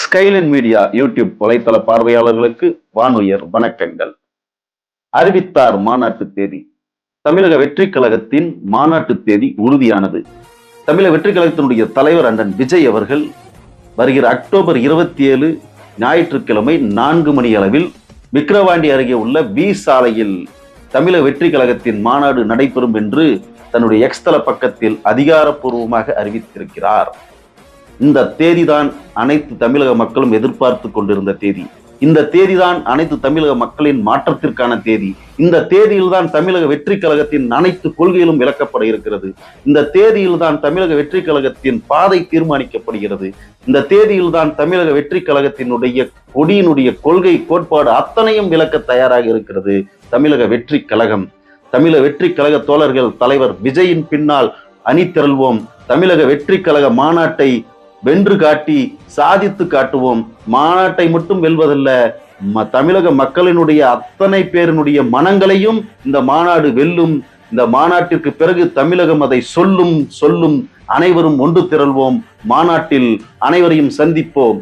Skyline media YouTube வலைத்தள பார்வையாளர்களுக்கு வானுயர் வணக்கங்கள். அறிவித்தார் மாநாட்டு தேதி. தமிழக வெற்றி கழகத்தின் மாநாட்டு தேதி உறுதியானது. தமிழக வெற்றி கழகத்தினுடைய தலைவர் அண்ணன் விஜய் அவர்கள் வருகிற அக்டோபர் 27 ஞாயிற்றுக்கிழமை 4 மணி அளவில் விக்கிரவாண்டி அருகே உள்ள வி சாலையில் தமிழக வெற்றி கழகத்தின் மாநாடு நடைபெறும் என்று தன்னுடைய எக்ஸ்தல பக்கத்தில் அதிகாரப்பூர்வமாக அறிவித்திருக்கிறார். இந்த தேதிதான் அனைத்து தமிழக மக்களும் எதிர்பார்த்து கொண்டிருந்த தேதி. இந்த தேதிதான் அனைத்து தமிழக மக்களின் மாற்றத்திற்கான தேதி. இந்த தேதியில்தான் தமிழக வெற்றி கழகத்தின் அனைத்து கொள்கைகளும் விளக்கப்பட இருக்கிறது. இந்த தேதியில்தான் தமிழக வெற்றி கழகத்தின் பாதை தீர்மானிக்கப்படுகிறது. இந்த தேதியில்தான் தமிழக வெற்றி கழகத்தினுடைய கொடியினுடைய கொள்கை கோட்பாடு அத்தனையும் விளக்க தயாராக இருக்கிறது தமிழக வெற்றி கழகம். தமிழக வெற்றி கழக தோழர்கள் தலைவர் விஜயின் பின்னால் அணி திரள்வோம். தமிழக வெற்றி கழக மாநாட்டை வென்று காட்டி சாதித்து காட்டுவோம். மாநாட்டை மட்டும் வெல்வதல்ல, தமிழக மக்களினுடைய அத்தனை பேரினுடைய மனங்களையும் இந்த மாநாடு வெல்லும். இந்த மாநாட்டிற்கு பிறகு தமிழகம் அதை சொல்லும். அனைவரும் ஒன்று திரள்வோம். மாநாட்டில் அனைவரையும் சந்திப்போம்.